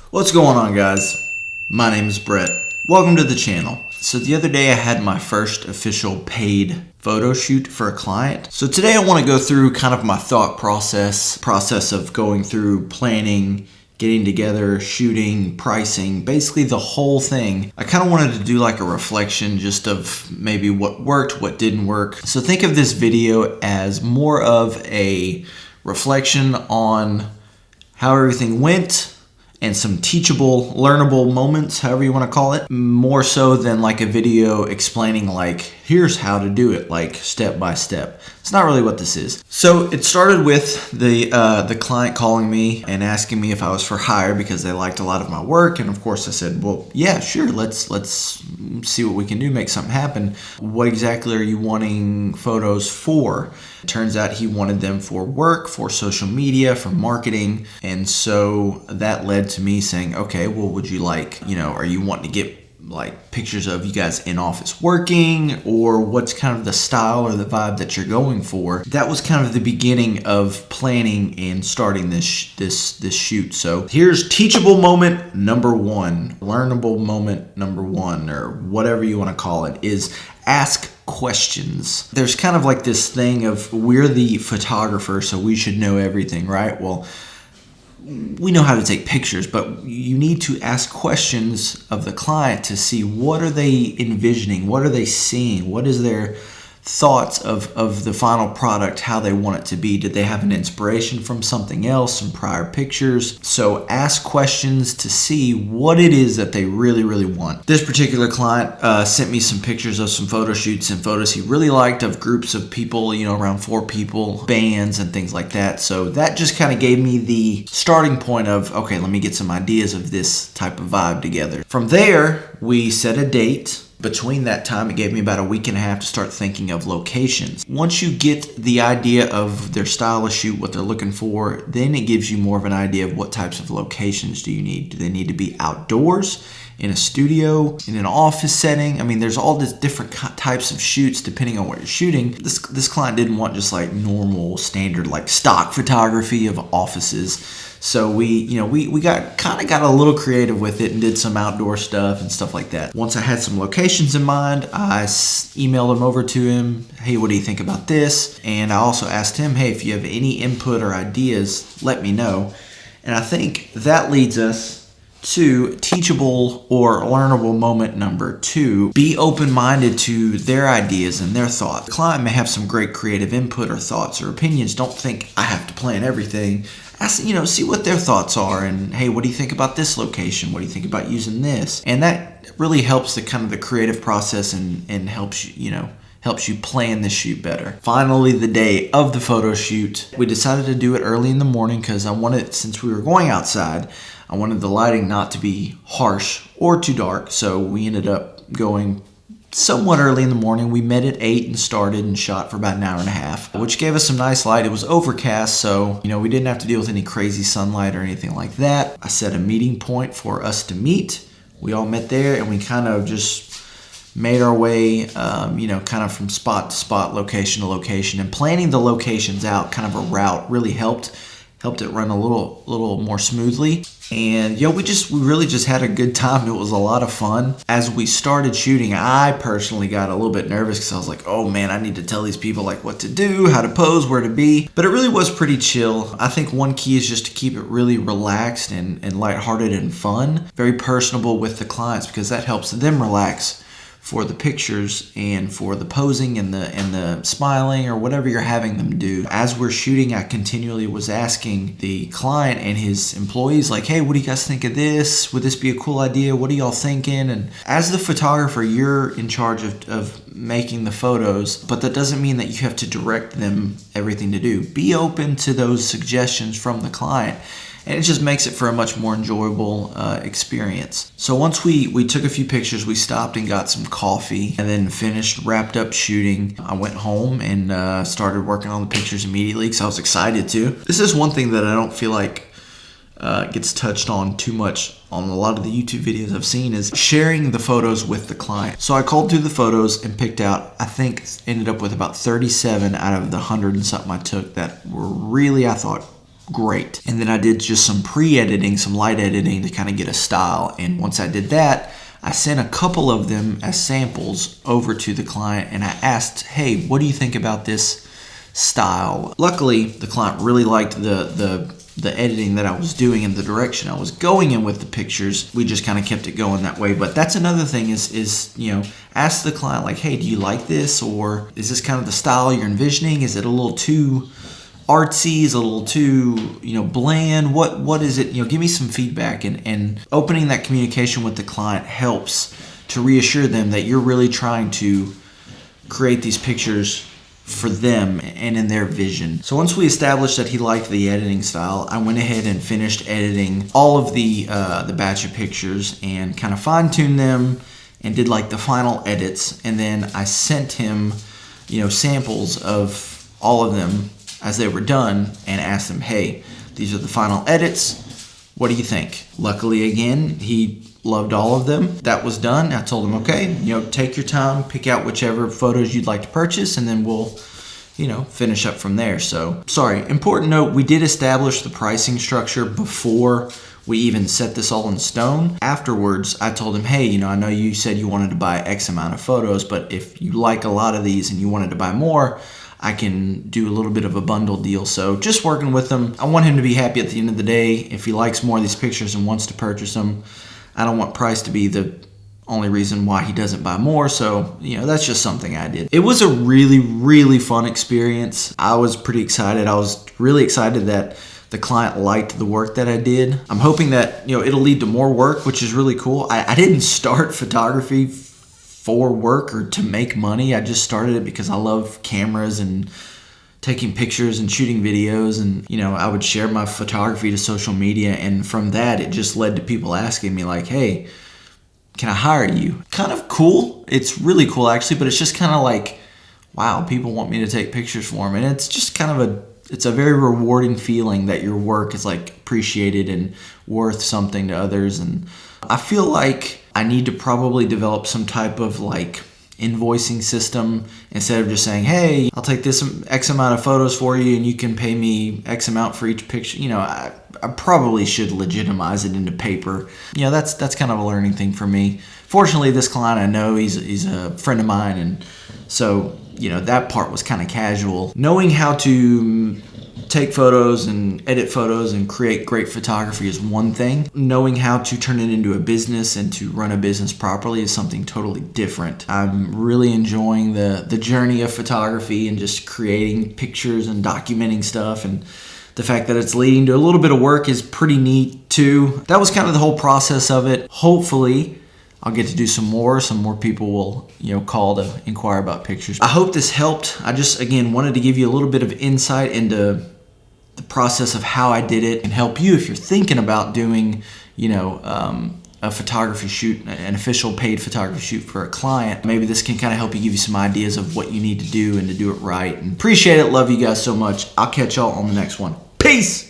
What's going on, guys? My name is Brett. Welcome to the channel. So the other day I had my first official paid photo shoot for a client. So today I want to go through kind of my thought process of going through planning, getting together, shooting, pricing, basically the whole thing. I kind of wanted to do like a reflection just of maybe what worked, what didn't work. So think of this video as more of a reflection on how everything went and some teachable, learnable moments, however you want to call it, more so than like a video explaining like, here's how to do it, like step by step. It's not really what this is. So it started with the client calling me and asking me if I was for hire because they liked a lot of my work. And of course I said, well, yeah, sure. Let's see what we can do, make something happen. What exactly are you wanting photos for? It turns out he wanted them for work, for social media, for marketing. And so that led to me saying, okay, well, would you like, are you wanting to get like pictures of you guys in office working, or what's kind of the style or the vibe that you're going for? That was kind of the beginning of planning and starting this shoot. So here's teachable moment number one, learnable moment number one, or whatever you want to call it, is ask questions. There's kind of like this thing of we're the photographer, so we should know everything, right? Well, we know how to take pictures, but you need to ask questions of the client to see what are they envisioning, what are they seeing, what is their thoughts of the final product, how they want it to be. Did they have an inspiration from something else, some prior pictures? So ask questions to see what it is that they really, really want. This particular client sent me some pictures of some photo shoots and photos he really liked of groups of people, around 4 people, bands and things like that. So that just kind of gave me the starting point of, okay, let me get some ideas of this type of vibe together. From there, we set a date. Between that time, it gave me about a week and a half to start thinking of locations. Once you get the idea of their style of shoot, what they're looking for, then it gives you more of an idea of what types of locations do you need. Do they need to be outdoors, in a studio, in an office setting? I mean, there's all these different types of shoots depending on what you're shooting. This client didn't want just like normal, standard, like stock photography of offices. So we got a little creative with it and did some outdoor stuff and stuff like that. Once I had some locations in mind, I emailed them over to him. Hey, what do you think about this? And I also asked him, hey, if you have any input or ideas, let me know. And I think that leads us to teachable or learnable moment number 2. Be open-minded to their ideas and their thoughts. The client may have some great creative input or thoughts or opinions. Don't think I have to plan everything. Ask, see what their thoughts are, and hey, what do you think about this location? What do you think about using this? And that really helps the kind of the creative process and helps you plan the shoot better. Finally, the day of the photo shoot, we decided to do it early in the morning because since we were going outside, I wanted the lighting not to be harsh or too dark. So we ended up going somewhat early in the morning. We met at 8 and started and shot for about an hour and a half, which gave us some nice light. It was overcast, so we didn't have to deal with any crazy sunlight or anything like that. I set a meeting point for us to meet. We all met there and we kind of just made our way, kind of from spot to spot, location to location, and planning the locations out, kind of a route, really helped it run a little more smoothly. And we really just had a good time. It was a lot of fun. As we started shooting, I personally got a little bit nervous because I was like, oh man, I need to tell these people like what to do, how to pose, where to be. But it really was pretty chill. I think one key is just to keep it really relaxed and lighthearted and fun. Very personable with the clients because that helps them relax for the pictures and for the posing and the smiling or whatever you're having them do. As we're shooting, I continually was asking the client and his employees like, hey, what do you guys think of this? Would this be a cool idea? What are y'all thinking? And as the photographer, you're in charge of making the photos, but that doesn't mean that you have to direct them everything to do. Be open to those suggestions from the client. And it just makes it for a much more enjoyable experience. So once we took a few pictures, we stopped and got some coffee and then wrapped up shooting. I went home and started working on the pictures immediately because I was excited to. This is one thing that I don't feel like gets touched on too much on a lot of the YouTube videos I've seen is sharing the photos with the client. So I called through the photos and picked out, I think ended up with about 37 out of the 100 and something I took that were really, I thought, great. And then I did just some pre-editing, some light editing to kind of get a style. And once I did that, I sent a couple of them as samples over to the client and I asked, hey, what do you think about this style? Luckily, the client really liked the editing that I was doing and the direction I was going in with the pictures. We just kind of kept it going that way. But that's another thing is ask the client like, hey, do you like this? Or is this kind of the style you're envisioning? Is it a little too artsy? Is it a little too, bland? What is it? Give me some feedback. And opening that communication with the client helps to reassure them that you're really trying to create these pictures for them and in their vision. So once we established that he liked the editing style, I went ahead and finished editing all of the batch of pictures and kind of fine-tuned them and did like the final edits. And then I sent him, samples of all of them as they were done and asked him, hey, these are the final edits. What do you think? Luckily, again, he loved all of them. That was done. I told him, okay, take your time, pick out whichever photos you'd like to purchase, and then we'll, finish up from there. So, sorry, important note, we did establish the pricing structure before we even set this all in stone. Afterwards, I told him, hey, I know you said you wanted to buy X amount of photos, but if you like a lot of these and you wanted to buy more, I can do a little bit of a bundle deal. So just working with him. I want him to be happy at the end of the day. If he likes more of these pictures and wants to purchase them, I don't want price to be the only reason why he doesn't buy more. So, that's just something I did. It was a really, really fun experience. I was pretty excited. I was really excited that the client liked the work that I did. I'm hoping that, it'll lead to more work, which is really cool. I didn't start photography for work or to make money. I just started it because I love cameras and taking pictures and shooting videos, and I would share my photography to social media, and from that it just led to people asking me like, hey, can I hire you? Kind of cool. It's really cool actually, but it's just kind of like, wow, people want me to take pictures for them, and it's just kind of it's a very rewarding feeling that your work is like appreciated and worth something to others. And I feel like I need to probably develop some type of like invoicing system instead of just saying, hey, I'll take this X amount of photos for you and you can pay me X amount for each picture. I probably should legitimize it into paper. That's kind of a learning thing for me. Fortunately, this client, I know he's a friend of mine, and so that part was kind of casual. Knowing how to take photos and edit photos and create great photography is one thing. Knowing how to turn it into a business and to run a business properly is something totally different. I'm really enjoying the journey of photography and just creating pictures and documenting stuff, and the fact that it's leading to a little bit of work is pretty neat too. That was kind of the whole process of it. Hopefully I'll get to do some more people will, call to inquire about pictures. I hope this helped. I just, again, wanted to give you a little bit of insight into the process of how I did it and help you if you're thinking about doing, a photography shoot, an official paid photography shoot for a client. Maybe this can kind of help you, give you some ideas of what you need to do and to do it right. And appreciate it. Love you guys so much. I'll catch y'all on the next one. Peace!